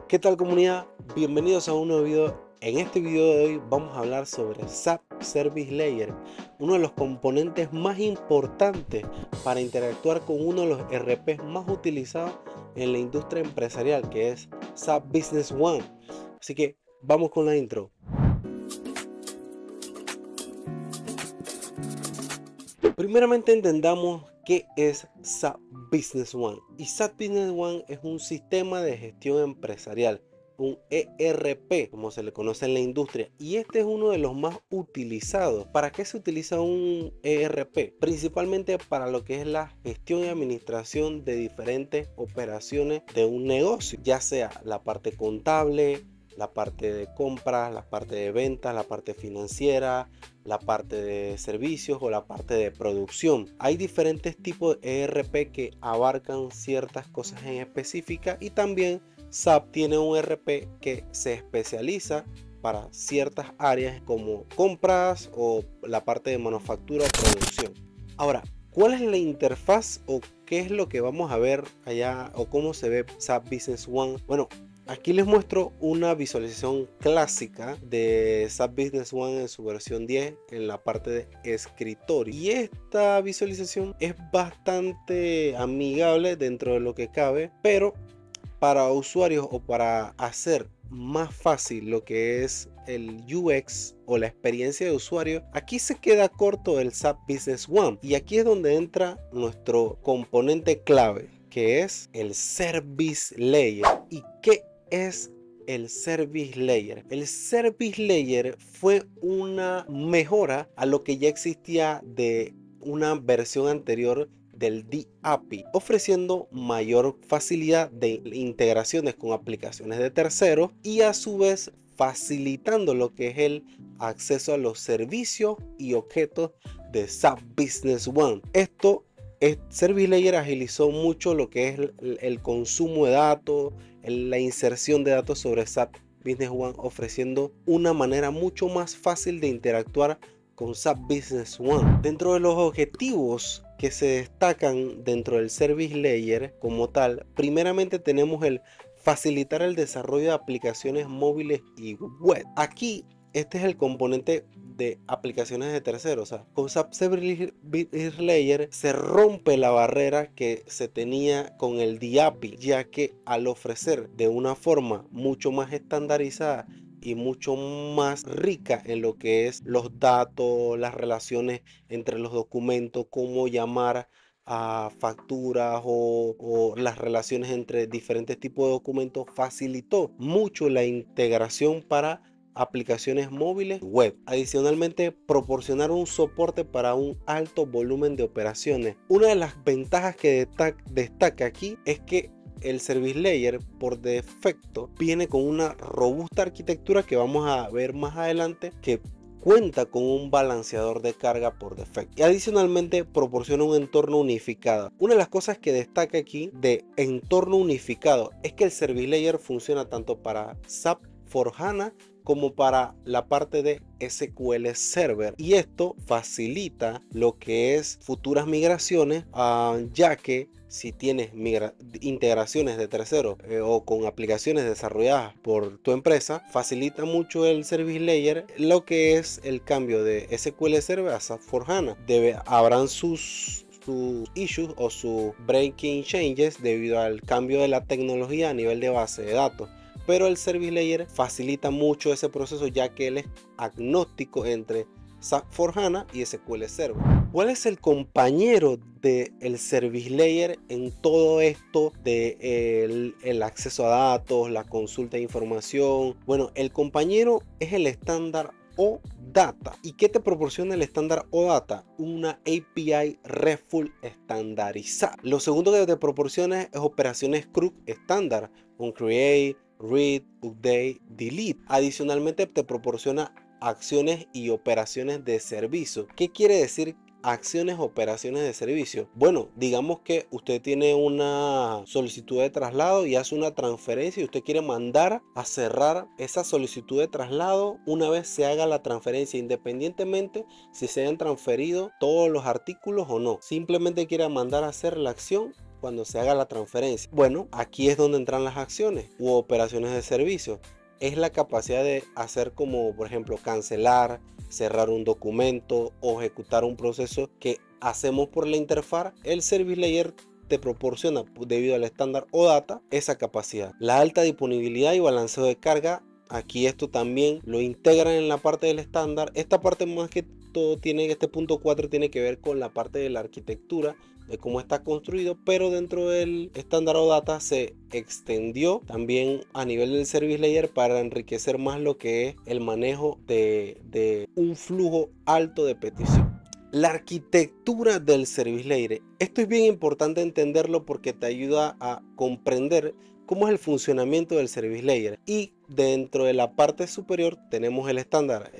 ¿Qué tal, comunidad? Bienvenidos a un nuevo video. En este video de hoy vamos a hablar sobre SAP Service Layer, uno de los componentes más importantes para interactuar con uno de los ERPs más utilizados en la industria empresarial, que es SAP Business One. Así que vamos con la intro. Primeramente entendamos qué es SAP Business One. Y SAP Business One es un sistema de gestión empresarial, un ERP, como se le conoce en la industria, y este es uno de los más utilizados. ¿Para qué se utiliza un ERP? Principalmente para lo que es la gestión y administración de diferentes operaciones de un negocio, ya sea la parte contable, la parte de compras, la parte de ventas, la parte financiera, la parte de servicios o la parte de producción. Hay diferentes tipos de ERP que abarcan ciertas cosas en específica, y también SAP tiene un ERP que se especializa para ciertas áreas como compras o la parte de manufactura o producción. Ahora, ¿cuál es la interfaz o qué es lo que vamos a ver allá o cómo se ve SAP Business One? Bueno, aquí les muestro una visualización clásica de SAP Business One en su versión 10 en la parte de escritorio. Y esta visualización es bastante amigable dentro de lo que cabe, pero para usuarios o para hacer más fácil lo que es el UX o la experiencia de usuario, aquí se queda corto el SAP Business One. Y aquí es donde entra nuestro componente clave, que es el Service Layer. ¿Y qué es el Service Layer? El Service Layer fue una mejora a lo que ya existía de una versión anterior del DAPI, ofreciendo mayor facilidad de integraciones con aplicaciones de terceros y a su vez facilitando lo que es el acceso a los servicios y objetos de SAP Business One. Service Layer agilizó mucho lo que es el consumo de datos, la inserción de datos sobre SAP Business One, ofreciendo una manera mucho más fácil de interactuar con SAP Business One. Dentro de los objetivos que se destacan dentro del Service Layer como tal, primeramente tenemos el facilitar el desarrollo de aplicaciones móviles y web. Aquí este es el componente de aplicaciones de terceros. O sea, con SAP Service Layer se rompe la barrera que se tenía con el DAPI, ya que al ofrecer de una forma mucho más estandarizada y mucho más rica en lo que es los datos, las relaciones entre los documentos, cómo llamar a facturas o las relaciones entre diferentes tipos de documentos, facilitó mucho la integración para aplicaciones móviles web. Adicionalmente, proporcionar un soporte para un alto volumen de operaciones. Una de las ventajas que destaca aquí es que el Service Layer por defecto viene con una robusta arquitectura que vamos a ver más adelante, que cuenta con un balanceador de carga por defecto y adicionalmente proporciona un entorno unificado. Una de las cosas que destaca aquí de entorno unificado es que el Service Layer funciona tanto para SAP S/4HANA como para la parte de SQL Server, y esto facilita lo que es futuras migraciones, ya que si tienes integraciones de terceros o con aplicaciones desarrolladas por tu empresa, facilita mucho el Service Layer lo que es el cambio de SQL Server a SAP S/4HANA. Habrán sus issues o sus breaking changes debido al cambio de la tecnología a nivel de base de datos, pero el Service Layer facilita mucho ese proceso, ya que él es agnóstico entre SAP S/4HANA y SQL Server. ¿Cuál es el compañero del Service Layer en todo esto de el acceso a datos, la consulta de información? Bueno, el compañero es el estándar OData. ¿Y qué te proporciona el estándar OData? Una API RESTful estandarizada. Lo segundo que te proporciona es operaciones CRUD estándar, con create, read, update, delete. Adicionalmente te proporciona acciones y operaciones de servicio. ¿Qué quiere decir acciones, operaciones de servicio? Bueno, digamos que usted tiene una solicitud de traslado y hace una transferencia, y usted quiere mandar a cerrar esa solicitud de traslado una vez se haga la transferencia, independientemente si se hayan transferido todos los artículos o no. Simplemente quiere mandar a hacer la acción cuando se haga la transferencia? Bueno, aquí es donde entran las acciones u operaciones de servicio. Es la capacidad de hacer como, por ejemplo, cancelar, cerrar un documento o ejecutar un proceso que hacemos por la interfaz. El Service Layer te proporciona, debido al estándar OData, esa capacidad. La alta disponibilidad y balanceo de carga, aquí esto también lo integran en la parte del estándar. Esta parte más que todo tiene, este punto 4 tiene que ver con la parte de la arquitectura, de cómo está construido, pero dentro del estándar OData se extendió también a nivel del Service Layer para enriquecer más lo que es el manejo de un flujo alto de petición. La arquitectura del Service Layer. Esto es bien importante entenderlo porque te ayuda a comprender cómo es el funcionamiento del Service Layer. Y dentro de la parte superior tenemos el estándar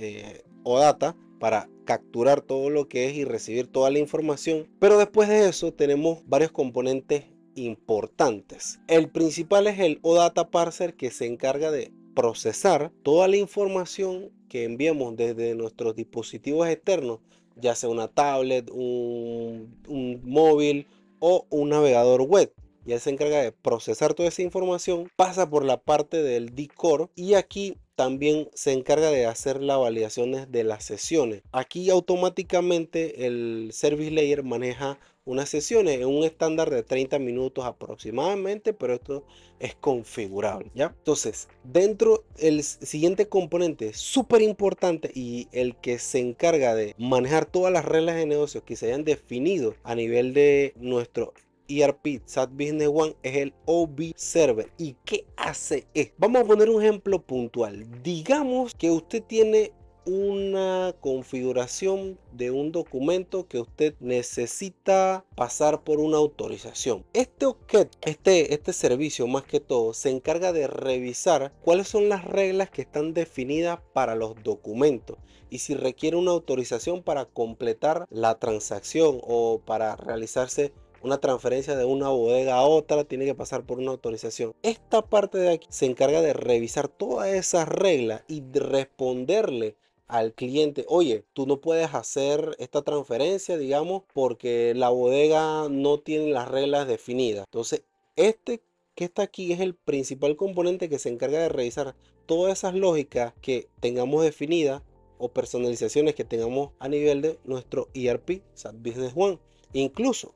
OData para capturar todo lo que es y recibir toda la información. Pero después de eso tenemos varios componentes importantes. El principal es el OData Parser, que se encarga de procesar toda la información que enviamos desde nuestros dispositivos externos, ya sea una tablet, un móvil o un navegador web. Y él se encarga de procesar toda esa información, pasa por la parte del D-Core y aquí también se encarga de hacer las validaciones de las sesiones. Aquí automáticamente el Service Layer maneja unas sesiones en un estándar de 30 minutos aproximadamente, pero esto es configurable, ¿ya? Entonces, dentro el siguiente componente súper importante y el que se encarga de manejar todas las reglas de negocios que se hayan definido a nivel de nuestro ERP SAP Business One es el OB Server. ¿Y qué hace esto? Vamos a poner un ejemplo puntual. Digamos que usted tiene una configuración de un documento que usted necesita pasar por una autorización. Este servicio más que todo se encarga de revisar cuáles son las reglas que están definidas para los documentos y si requiere una autorización para completar la transacción o para realizarse una transferencia de una bodega a otra, tiene que pasar por una autorización. Esta parte de aquí se encarga de revisar todas esas reglas y de responderle al cliente: oye, tú no puedes hacer esta transferencia, digamos, porque la bodega no tiene las reglas definidas. Entonces, este que está aquí es el principal componente que se encarga de revisar todas esas lógicas que tengamos definidas o personalizaciones que tengamos a nivel de nuestro ERP SAP Business One. Incluso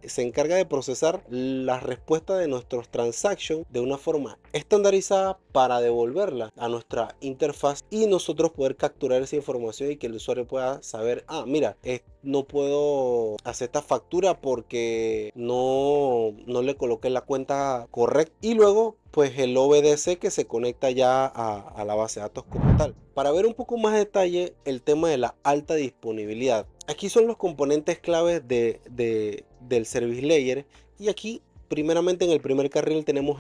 se encarga de procesar la respuesta de nuestros transactions de una forma estandarizada para devolverla a nuestra interfaz y nosotros poder capturar esa información y que el usuario pueda saber: ah, mira, no puedo hacer esta factura porque no le coloqué la cuenta correcta. Y luego pues el OBDC que se conecta ya a la base de datos como tal. Para ver un poco más detalle el tema de la alta disponibilidad, aquí son los componentes claves del Service Layer. Y aquí primeramente en el primer carril tenemos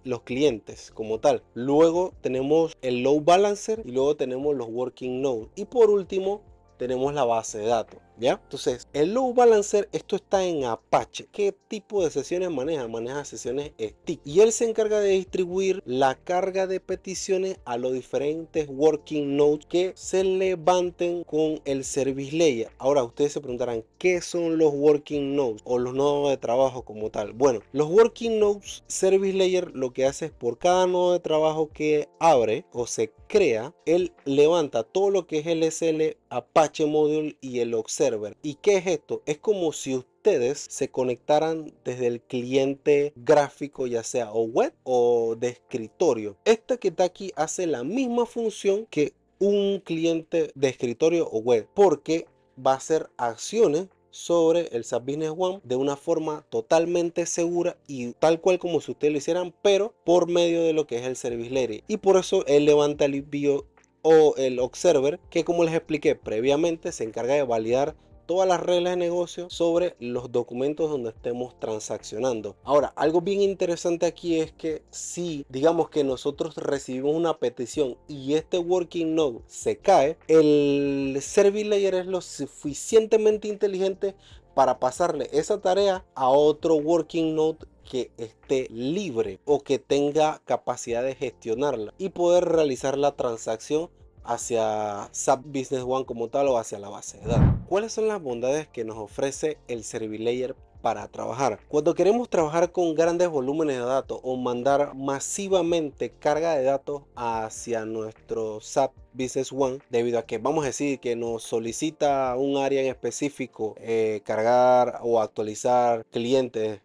los clientes como tal. Luego tenemos el load balancer y luego tenemos los working nodes. Y por último tenemos la base de datos, ¿ya? Entonces, el load balancer, esto está en Apache. ¿Qué tipo de sesiones maneja? Maneja sesiones stick. Y él se encarga de distribuir la carga de peticiones a los diferentes working nodes que se levanten con el Service Layer. Ahora, ustedes se preguntarán, ¿qué son los working nodes o los nodos de trabajo como tal? Bueno, los working nodes, Service Layer lo que hace es por cada nodo de trabajo que abre o se crea, él levanta todo lo que es el SL, Apache Module y el Observer. ¿Y qué es esto? Es como si ustedes se conectaran desde el cliente gráfico, ya sea o web o de escritorio. Este que está aquí hace la misma función que un cliente de escritorio o web, porque va a hacer acciones sobre el SAP Business One de una forma totalmente segura y tal cual como si ustedes lo hicieran, pero por medio de lo que es el Service Layer. Y por eso él levanta el envío o el Observer, que como les expliqué previamente se encarga de validar todas las reglas de negocio sobre los documentos donde estemos transaccionando. Ahora, algo bien interesante aquí es que si digamos que nosotros recibimos una petición y este working node se cae, el Service Layer es lo suficientemente inteligente para pasarle esa tarea a otro working node que esté libre o que tenga capacidad de gestionarla y poder realizar la transacción hacia SAP Business One como tal o hacia la base de datos. ¿Cuáles son las bondades que nos ofrece el Service Layer para trabajar. Cuando queremos trabajar con grandes volúmenes de datos o mandar masivamente carga de datos hacia nuestro SAP Business One, debido a que vamos a decir que nos solicita un área en específico cargar o actualizar clientes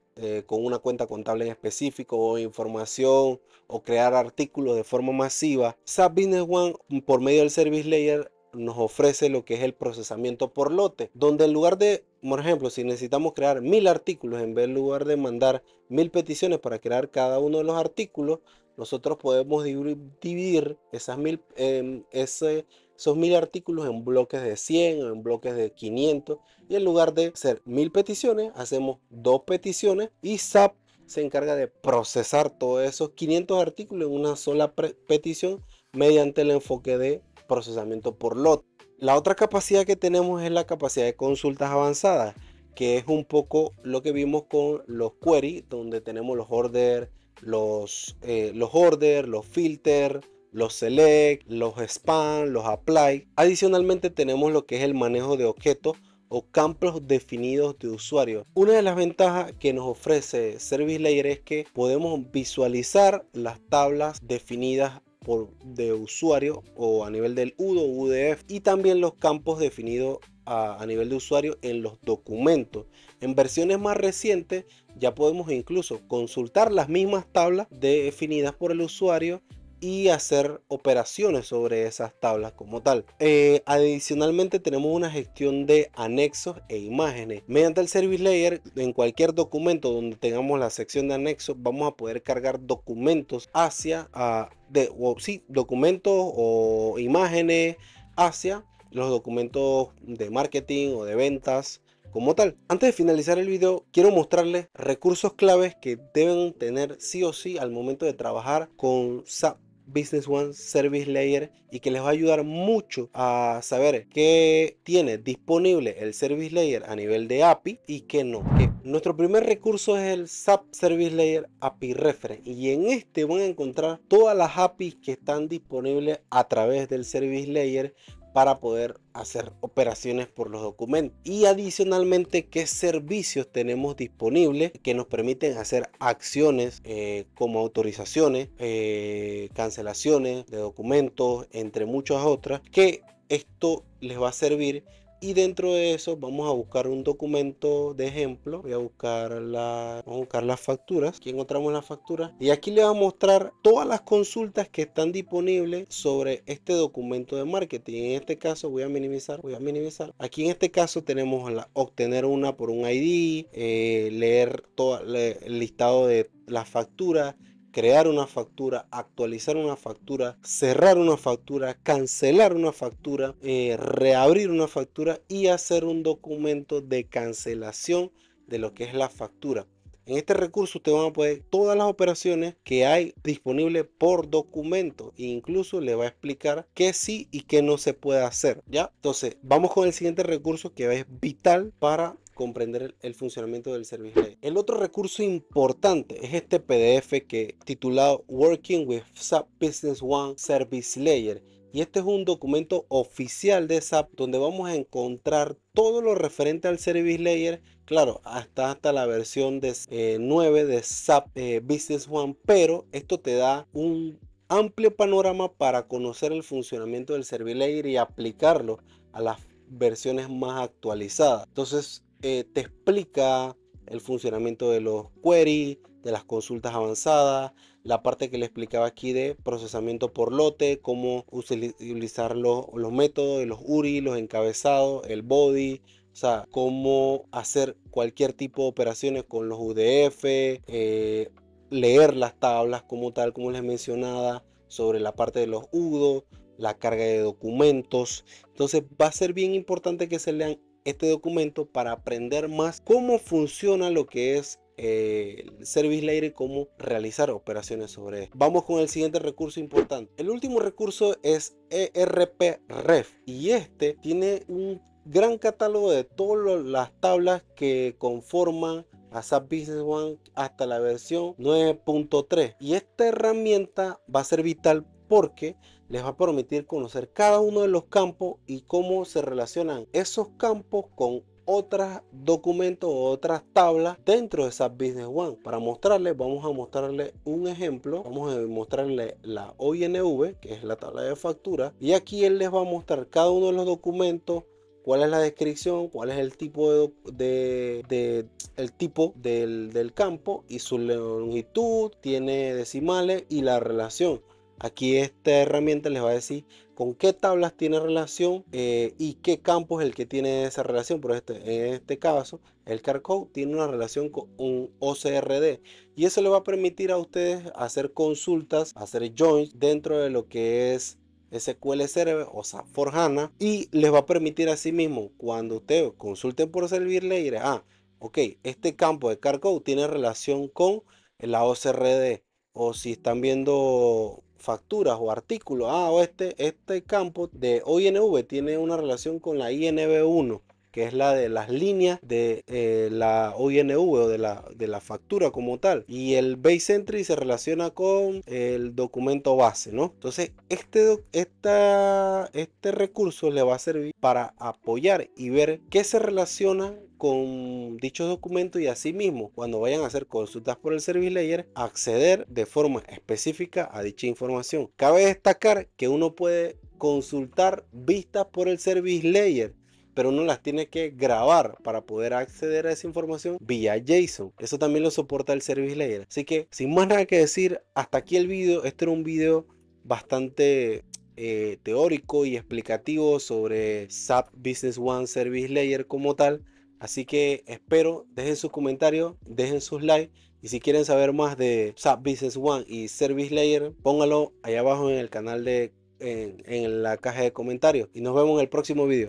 con una cuenta contable en específico o información o crear artículos de forma masiva, SAP Business One por medio del Service Layer nos ofrece lo que es el procesamiento por lote, donde en lugar de, por ejemplo, si necesitamos crear 1000 artículos, en lugar de mandar 1000 peticiones para crear cada uno de los artículos, nosotros podemos dividir esas 1000, esos 1000 artículos en bloques de 100 o en bloques de 500, y en lugar de hacer 1000 peticiones, hacemos 2 peticiones y SAP se encarga de procesar todos esos 500 artículos en una sola petición mediante el enfoque de procesamiento por lot. La otra capacidad que tenemos es la capacidad de consultas avanzadas, que es un poco lo que vimos con los queries, donde tenemos los orders, los filter, los select, los span, los apply. Adicionalmente tenemos lo que es el manejo de objetos o campos definidos de usuario. Una de las ventajas que nos ofrece Service Layer es que podemos visualizar las tablas definidas de usuario o a nivel del UDO o UDF, y también los campos definidos a nivel de usuario en los documentos. En versiones más recientes ya podemos incluso consultar las mismas tablas definidas por el usuario y hacer operaciones sobre esas tablas como tal. Adicionalmente tenemos una gestión de anexos e imágenes. Mediante el Service Layer, en cualquier documento donde tengamos la sección de anexos, vamos a poder cargar documentos hacia documentos o imágenes hacia los documentos de marketing o de ventas como tal. Antes de finalizar el video, quiero mostrarles recursos claves que deben tener sí o sí al momento de trabajar con SAP Business One Service Layer, y que les va a ayudar mucho a saber qué tiene disponible el Service Layer a nivel de API y qué no. Nuestro primer recurso es el SAP Service Layer API Reference, y en este van a encontrar todas las APIs que están disponibles a través del Service Layer para poder hacer operaciones por los documentos, y adicionalmente qué servicios tenemos disponibles que nos permiten hacer acciones como autorizaciones, cancelaciones de documentos, entre muchas otras, que esto les va a servir. Y dentro de eso vamos a buscar un documento de ejemplo. Voy a buscar vamos a buscar las facturas. Aquí encontramos las facturas. Y aquí les voy a mostrar todas las consultas que están disponibles sobre este documento de marketing. En este caso voy a minimizar. Aquí en este caso tenemos obtener una por un ID, leer todo el listado de las facturas, crear una factura, actualizar una factura, cerrar una factura, cancelar una factura, reabrir una factura y hacer un documento de cancelación de lo que es la factura. En este recurso ustedes van a poder todas las operaciones que hay disponibles por documento, e incluso le va a explicar qué sí y qué no se puede hacer. ¿Ya? Entonces vamos con el siguiente recurso, que es vital para comprender el funcionamiento del Service Layer. El otro recurso importante es este PDF que titulado Working with SAP Business One Service Layer. Y este es un documento oficial de SAP donde vamos a encontrar todo lo referente al Service Layer. Claro, hasta la versión de 9 de SAP Business One, pero esto te da un amplio panorama para conocer el funcionamiento del Service Layer y aplicarlo a las versiones más actualizadas. Entonces te explica el funcionamiento de los queries, de las consultas avanzadas, la parte que le explicaba aquí de procesamiento por lote, cómo utilizar los métodos, los URI, los encabezados, el body, o sea, cómo hacer cualquier tipo de operaciones con los UDF, leer las tablas como tal, como les mencionaba, sobre la parte de los UDO, la carga de documentos. Entonces va a ser bien importante que se lean este documento para aprender más cómo funciona lo que es el Service Layer y cómo realizar operaciones sobre él. Vamos con el siguiente recurso importante. El último recurso es ERP Ref, y este tiene un gran catálogo de todas las tablas que conforman a SAP Business One hasta la versión 9.3, y esta herramienta va a ser vital porque les va a permitir conocer cada uno de los campos y cómo se relacionan esos campos con otros documentos o otras tablas dentro de SAP Business One. Para mostrarles, vamos a mostrarle un ejemplo. Vamos a mostrarle la OINV, que es la tabla de factura, y aquí él les va a mostrar cada uno de los documentos, cuál es la descripción, cuál es el tipo el tipo del campo y su longitud, tiene decimales y la relación. Aquí esta herramienta les va a decir con qué tablas tiene relación y qué campo es el que tiene esa relación. Por en este caso, el CARCode tiene una relación con un OCRD y eso le va a permitir a ustedes hacer consultas, hacer joins dentro de lo que es SQL Server o SAP for HANA, y les va a permitir así mismo cuando ustedes consulten por Service Layer, ok, este campo de CARCode tiene relación con la OCRD, o si están viendo facturas o artículos, o este campo de OINV tiene una relación con la INV1, que es la de las líneas de la OINV o de la factura como tal, y el base entry se relaciona con el documento base, ¿no? Entonces este recurso le va a servir para apoyar y ver qué se relaciona con dichos documentos, y asimismo cuando vayan a hacer consultas por el Service Layer acceder de forma específica a dicha información. Cabe destacar que uno puede consultar vistas por el Service Layer, pero uno las tiene que grabar para poder acceder a esa información vía JSON. Eso también lo soporta el Service Layer. Así que sin más nada que decir, hasta aquí el video. Este era un video bastante teórico y explicativo sobre SAP Business One Service Layer como tal. Así que espero, dejen sus comentarios, dejen sus likes, y si quieren saber más de SAP Business One y Service Layer, póngalo allá abajo en el canal en la caja de comentarios, y nos vemos en el próximo video.